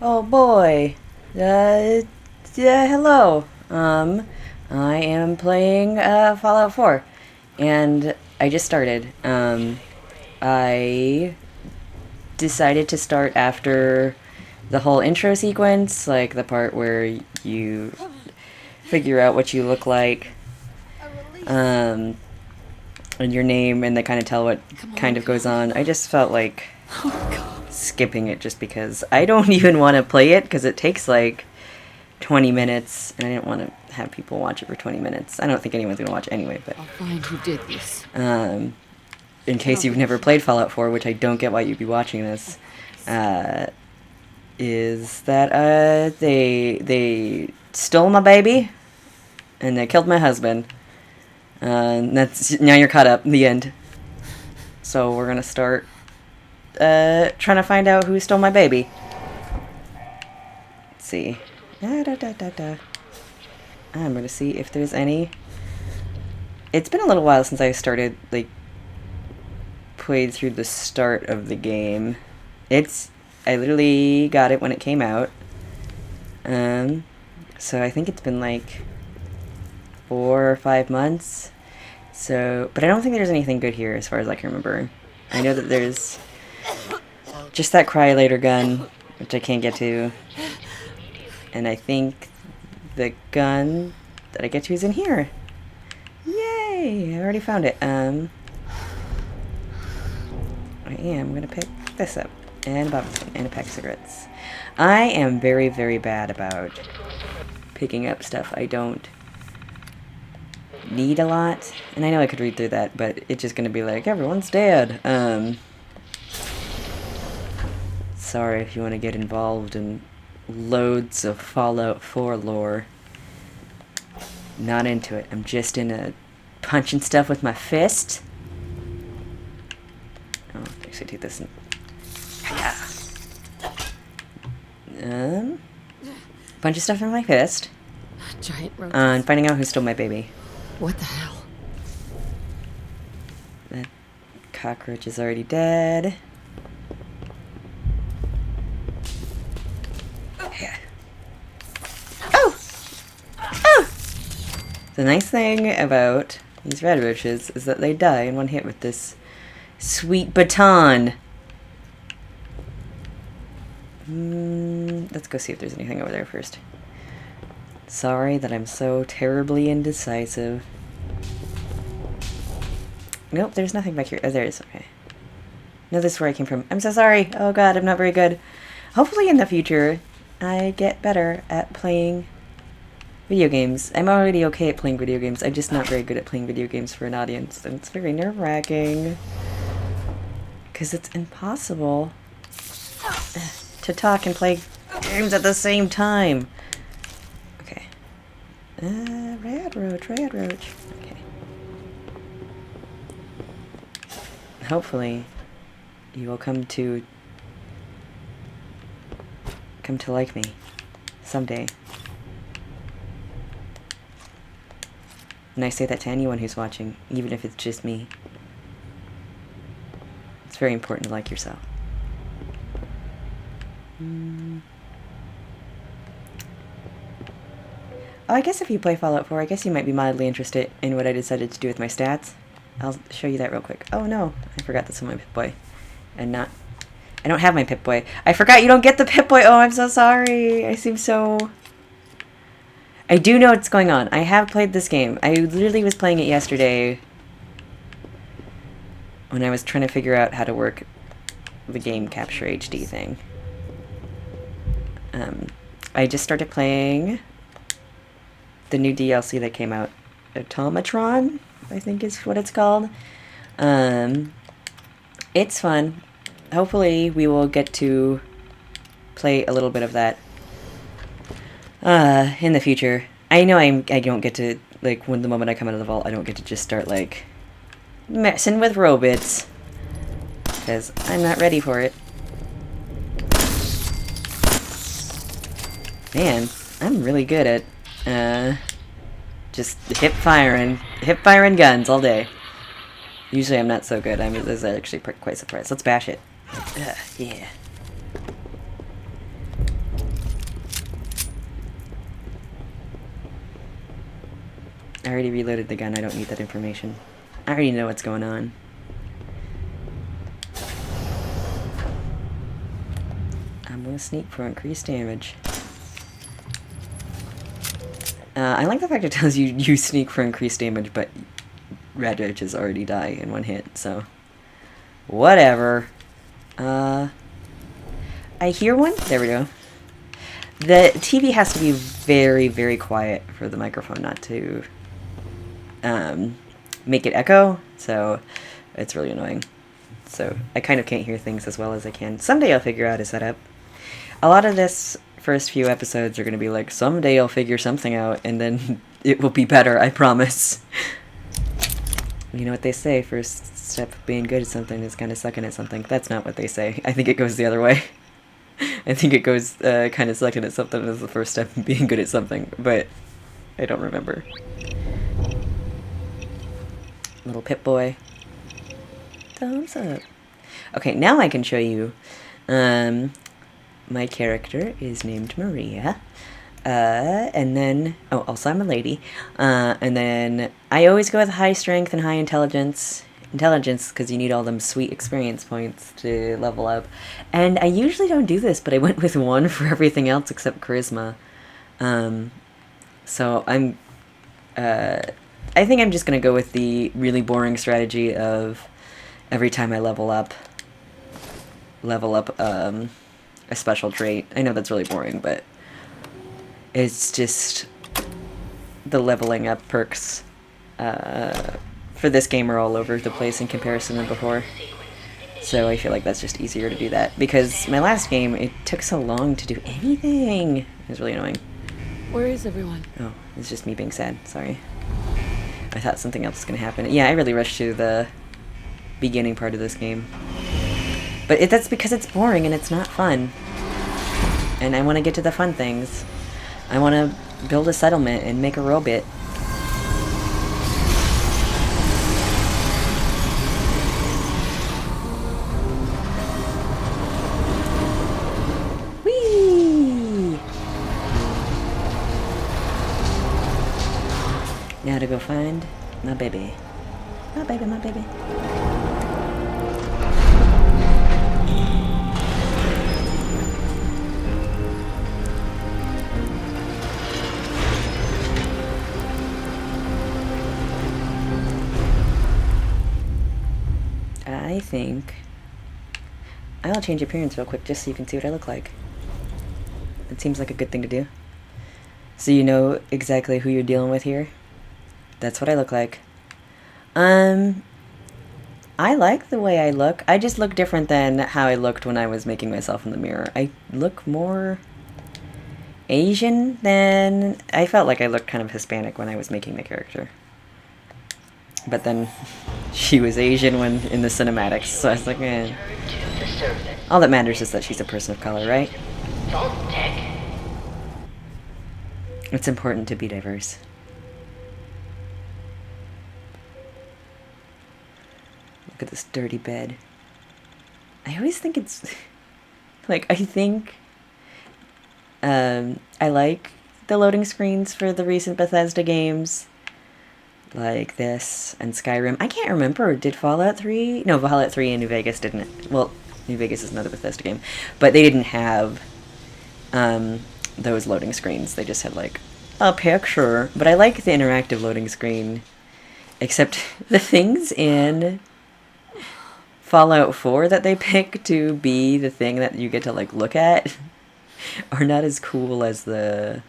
Oh boy. Yeah, hello. I am playing Fallout 4, and I just started. I decided to start after the whole intro sequence, like the part where you figure out what you look like, um, and your name, and they kind of tell what kind of goes on. I just felt like skipping it just because I don't even want to play it because it takes like 20 minutes, and I didn't want to have people watch it for 20 minutes. I don't think anyone's going to watch anyway, but I'll find who did this. In case you've never played Fallout 4, which I don't get why you'd be watching this, is that they stole my baby and they killed my husband. And that's now you're caught up. The end. So we're gonna start trying to find out who stole my baby. Let's see. I'm gonna see if there's any. It's been a little while since I started played through the start of the game. I literally got it when it came out. So I think it's been like 4 or 5 months. So, but I don't think there's anything good here as far as I can remember. I know that there's just that Cryolator gun, which I can't get to. And I think the gun that I get to is in here. Yay! I already found it. I am gonna pick this up. And a bottle and a pack of cigarettes. I am very, very bad about picking up stuff I don't need a lot. And I know I could read through that, but it's just gonna be like, everyone's dead. Sorry if you want to get involved in loads of Fallout 4 lore. Not into it. I'm just into punching stuff with my fist. Oh, actually take this and... bunch of stuff in my fist. Giant roaches. And finding out who stole my baby. What the hell? That cockroach is already dead. Yeah. Oh! Oh! The nice thing about these red roaches is that they die in one hit with this sweet baton. Let's go see if there's anything over there first. Sorry that I'm so terribly indecisive. Nope, there's nothing back here. Oh, there is. Okay. No, this is where I came from. I'm so sorry. Oh god, I'm not very good. Hopefully in the future, I get better at playing video games. I'm already okay at playing video games. I'm just not very good at playing video games for an audience. And it's very nerve-wracking. Because it's impossible to talk and play games at the same time. Okay. Red roach. Okay. Hopefully, you will come to like me someday. And I say that to anyone who's watching, even if it's just me. It's very important to like yourself. Oh, I guess if you play Fallout 4, I guess you might be mildly interested in what I decided to do with my stats. I'll show you that real quick. Oh no, I forgot that's on my Pip-Boy. I don't have my Pip-Boy. I forgot you don't get the Pip-Boy! Oh, I'm so sorry! I seem so... I do know what's going on. I have played this game. I literally was playing it yesterday when I was trying to figure out how to work the game capture HD thing. I just started playing the new DLC that came out. Automatron, I think is what it's called. It's fun. Hopefully we will get to play a little bit of that in the future. I know I don't get to, like, when the moment I come out of the vault, I don't get to just start, like, messing with robots. Because I'm not ready for it. Man, I'm really good at, just hip firing guns all day. Usually I'm not so good. I was actually quite surprised. Let's bash it. Yeah. I already reloaded the gun. I don't need that information. I already know what's going on. I'm gonna sneak for increased damage. I like the fact it tells you you sneak for increased damage, but red edges already die in one hit, so... Whatever. I hear one? There we go. The TV has to be very, very quiet for the microphone not to make it echo, so it's really annoying. So I kind of can't hear things as well as I can. Someday I'll figure out a setup. A lot of this first few episodes are going to be like, someday I'll figure something out, and then it will be better, I promise. You know what they say, first step of being good at something is kind of sucking at something. That's not what they say. I think it goes the other way. I think it goes kind of sucking at something as the first step of being good at something, but I don't remember. Little Pip-Boy. Thumbs up. Okay, now I can show you. My character is named Maria. And then, oh, also I'm a lady. And then I always go with high strength and high intelligence. Intelligence, because you need all them sweet experience points to level up. And I usually don't do this, but I went with 1 for everything else except charisma. So I'm, I think I'm just going to go with the really boring strategy of every time I level up a special trait. I know that's really boring, but it's just the leveling up perks for this game are all over the place in comparison than before. So I feel like that's just easier to do that. Because my last game, it took so long to do anything. It was really annoying. Where is everyone? Oh, it's just me being sad. Sorry. I thought something else was going to happen. Yeah, I really rushed through the beginning part of this game. But that's because it's boring and it's not fun. And I want to get to the fun things. I want to build a settlement and make a robot. Whee! Now to go find my baby. My baby, my baby. I think I'll change appearance real quick just so you can see what I look like. It seems like a good thing to do. So you know exactly who you're dealing with here. That's what I look like. I like the way I look. I just look different than how I looked when I was making myself in the mirror. I look more Asian than... I felt like I looked kind of Hispanic when I was making the character. But then she was Asian when in the cinematics, so I was like, eh. All that matters is that she's a person of color, right? It's important to be diverse. Look at this dirty bed. I always think it's... like, I think... I like the loading screens for the recent Bethesda games. Like this and Skyrim. I can't remember. Did Fallout 3? No, Fallout 3 and New Vegas didn't. Well, New Vegas is another Bethesda game. But they didn't have those loading screens. They just had, like, a picture. But I like the interactive loading screen. Except the things in Fallout 4 that they pick to be the thing that you get to, like, look at are not as cool as the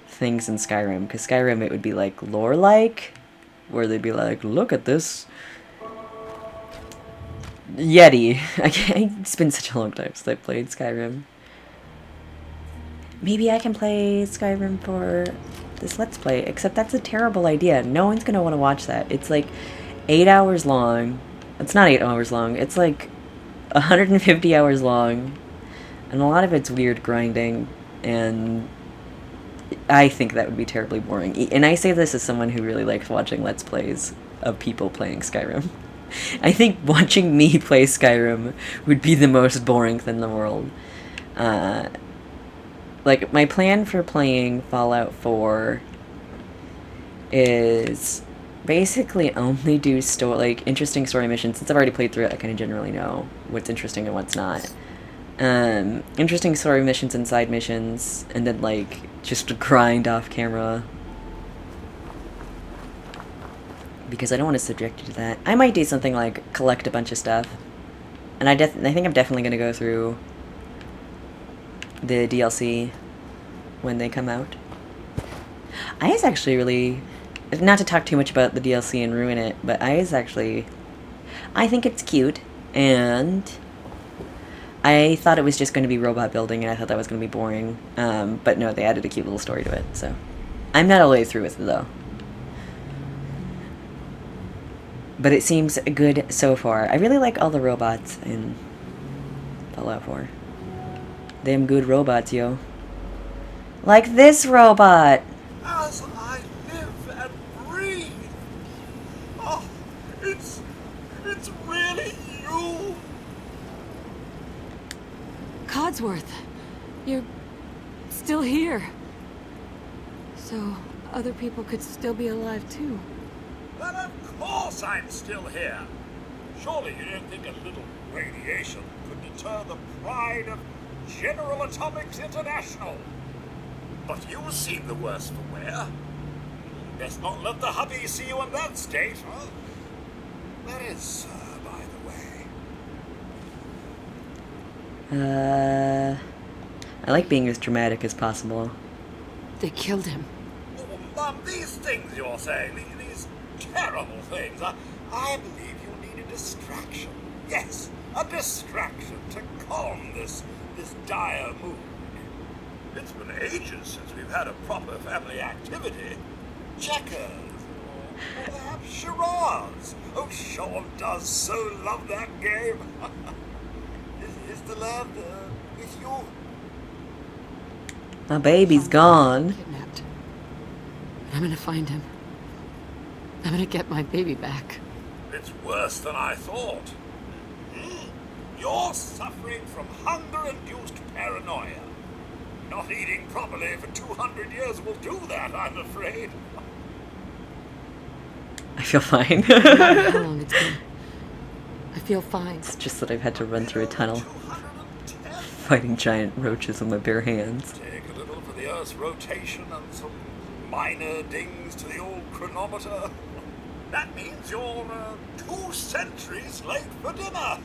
things in Skyrim, because Skyrim it would be like lore-like, where they'd be like, look at this Yeti. It's been such a long time since I played Skyrim. Maybe I can play Skyrim for this Let's Play, except that's a terrible idea. No one's gonna want to watch that. It's like 8 hours long. It's not 8 hours long. It's like 150 hours long, and a lot of it's weird grinding, and I think that would be terribly boring. And I say this as someone who really likes watching Let's Plays of people playing Skyrim. I think watching me play Skyrim would be the most boring thing in the world. Like, my plan for playing Fallout 4 is basically only do interesting story missions. Since I've already played through it, I kind of generally know what's interesting and what's not. Interesting story missions and side missions, and then like just grind off camera. Because I don't want to subject you to that. I might do something like collect a bunch of stuff. And I think I'm definitely going to go through the DLC when they come out. I is actually really... Not to talk too much about the DLC and ruin it, but I think it's cute, and I thought it was just going to be robot building, and I thought that was going to be boring. But no, they added a cute little story to it, so... I'm not all the way through with it, though. But it seems good so far. I really like all the robots in Fallout 4. Them good robots, yo. Like this robot! As I live and breathe. Oh, it's really you. Codsworth, you're still here. So other people could still be alive too. But of course I'm still here. Surely you don't think a little radiation could deter the pride of General Atomics International? But you seem the worse for wear. Best not let the hubby see you in that state, huh? Where is Sir, by the way? I like being as dramatic as possible. They killed him. Oh, Mum, these things you're saying, these terrible things, I believe you need a distraction. Yes, a distraction to calm this dire mood. It's been ages since we've had a proper family activity. Checkers, or perhaps charades. Oh, Sean does so love that game. Is the lad with you? My baby's gone. Kidnapped. I'm gonna find him. I'm gonna get my baby back. It's worse than I thought. You're suffering from hunger-induced paranoia. Not eating properly for 200 years will do that, I'm afraid. I feel fine. I don't know how long it's been. I feel fine. It's just that I've had to run through a tunnel, 210. fighting giant roaches with my bare hands. Take a little for the Earth's rotation and some minor dings to the old chronometer. That means you're 2 centuries late for dinner.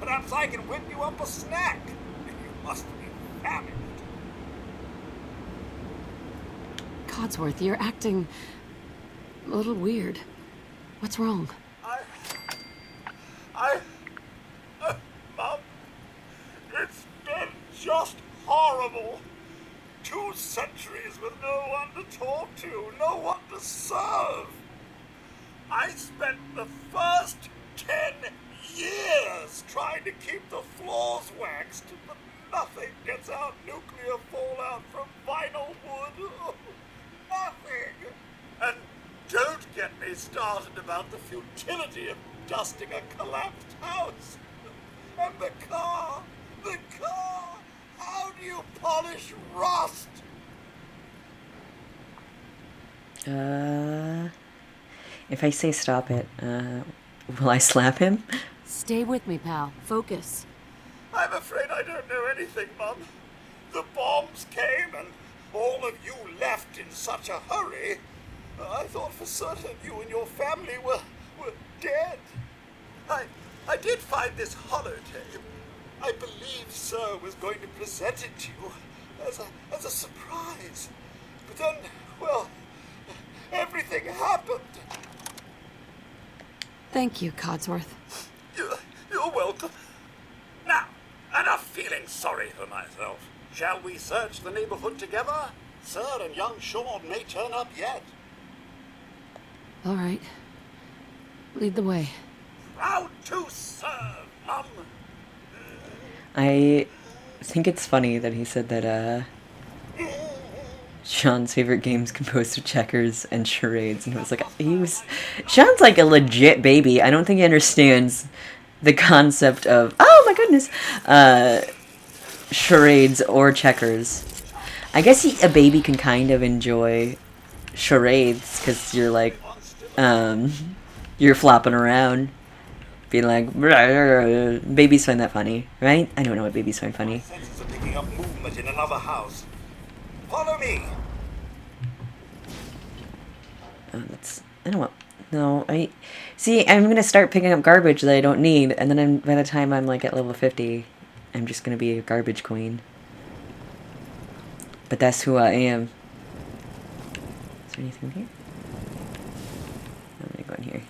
Perhaps I can whip you up a snack. You must be famished. Codsworth, you're acting a little weird. What's wrong? Mum, it's been just horrible. 2 centuries with no one to talk to, no one to serve. I spent the first 10 years trying to keep the floors waxed, but nothing gets out nuclear fallout from vinyl wood. Nothing. And don't get me started about the futility of dusting a collapsed house. And the car. How do you polish rust? If I say stop it, will I slap him? Stay with me, pal. Focus. I'm afraid I don't know anything, Mum. The bombs came and all of you left in such a hurry. I thought for certain you and your family were dead. I did find this holotape. I believe Sir was going to present it to you as a surprise. But then, well, everything happened. Thank you, Codsworth. You're welcome. Now, enough feeling sorry for myself. Shall we search the neighborhood together? Sir and young Sean may turn up yet. All right. Lead the way. Proud to serve, Mum. I think it's funny that he said that, Sean's favorite game's composed of checkers and charades, and it was like, Sean's like a legit baby. I don't think he understands the concept of, oh my goodness, charades or checkers. I guess a baby can kind of enjoy charades because you're like, you're flopping around, being like, babies find that funny, right? I don't know what babies find funny. Senses are picking up movement in another house. Follow me. Oh, that's, I don't want, no, see, I'm gonna start picking up garbage that I don't need, and then by the time I'm like at level 50, I'm just gonna be a garbage queen. But that's who I am. Is there anything here? I'm gonna go in here.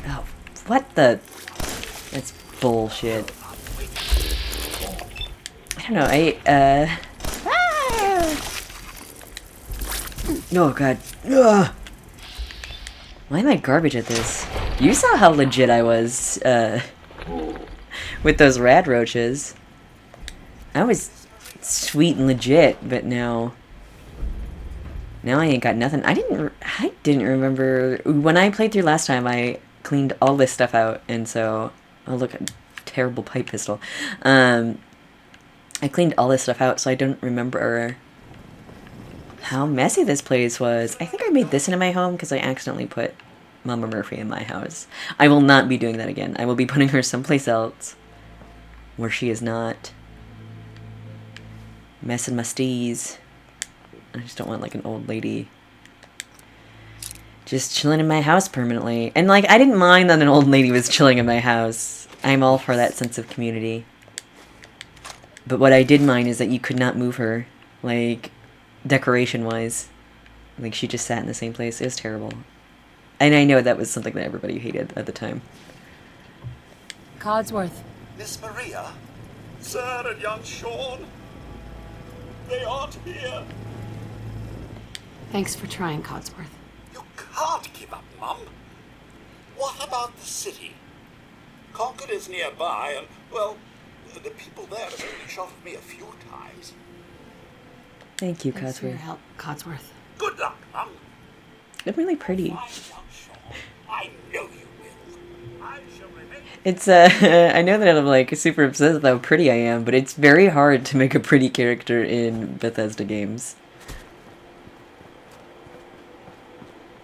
Oh, what the? That's bullshit. I don't know, oh god. Ugh. Why am I garbage at this? You saw how legit I was, with those rad roaches. I was sweet and legit, but now I ain't got nothing. I didn't remember when I played through last time. I cleaned all this stuff out, and so oh look, a terrible pipe pistol. I cleaned all this stuff out, so I don't remember how messy this place was. I think I made this into my home because I accidentally put Mama Murphy in my house. I will not be doing that again. I will be putting her someplace else where she is not messing my steez. I just don't want like an old lady just chilling in my house permanently. And like, I didn't mind that an old lady was chilling in my house. I'm all for that sense of community. But what I did mind is that you could not move her, like, decoration-wise. Like, she just sat in the same place. It was terrible. And I know that was something that everybody hated at the time. Codsworth. Miss Maria? Sir and young Sean? They aren't here. Thanks for trying, Codsworth. You can't give up, Mum. What about the city? Concord is nearby, and, well, the people there have only shot at me a few times. Thank you, Thanks for your Codsworth. help, Codsworth. Good luck, Mum. They're really pretty. My young Sean, I know you will. I shall remain. It's, I know that I'm, like, super obsessed with how pretty I am, but it's very hard to make a pretty character in Bethesda games.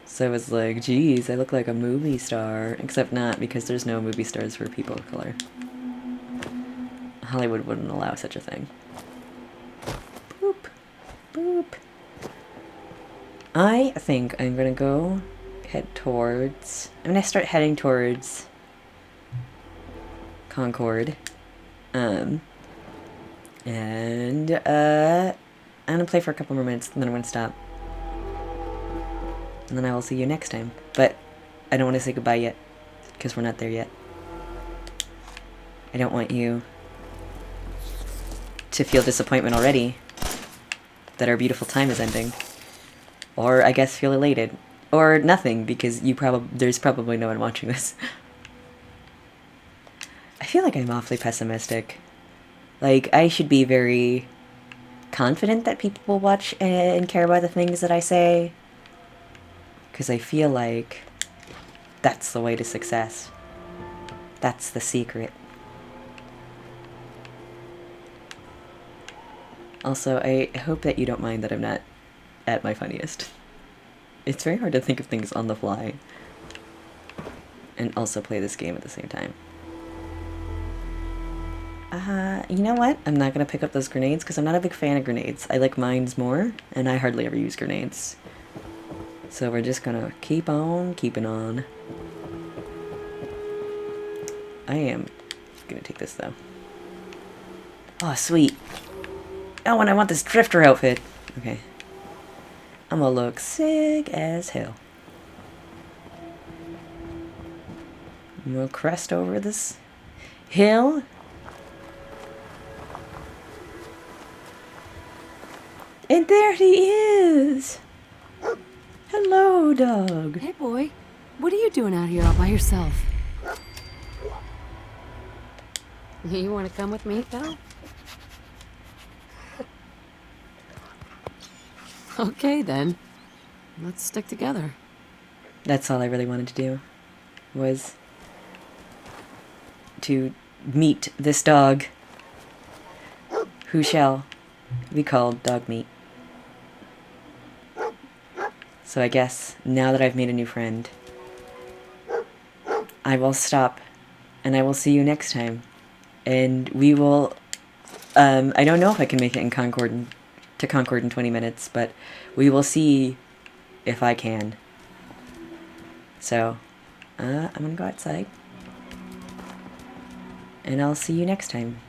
So I was like, geez, I look like a movie star. Except not, because there's no movie stars for people of color. Hollywood wouldn't allow such a thing. Boop. Boop. I think I'm gonna go head towards... I'm gonna start heading towards Concord. I'm gonna play for a couple more minutes, and then I'm gonna stop. And then I will see you next time. But I don't want to say goodbye yet, because we're not there yet. I don't want you to feel disappointment already that our beautiful time is ending. Or I guess feel elated. Or nothing, because there's probably no one watching this. I feel like I'm awfully pessimistic. Like, I should be very confident that people will watch and care about the things that I say. Because I feel like that's the way to success. That's the secret. Also, I hope that you don't mind that I'm not at my funniest. It's very hard to think of things on the fly and also play this game at the same time. You know what? I'm not going to pick up those grenades because I'm not a big fan of grenades. I like mines more, and I hardly ever use grenades. So we're just going to keep on keeping on. I am going to take this, though. Oh, sweet. Oh, and I want this drifter outfit. Okay. I'm gonna look sick as hell. We'll crest over this hill. And there he is! Hello, dog. Hey, boy. What are you doing out here all by yourself? You want to come with me, pal? Okay, then. Let's stick together. That's all I really wanted to do, was to meet this dog who shall be called dog meat. So I guess, now that I've made a new friend, I will stop, and I will see you next time. And we will, I don't know if I can make it in to Concord in 20 minutes, but we will see if I can. So, I'm gonna go outside, and I'll see you next time.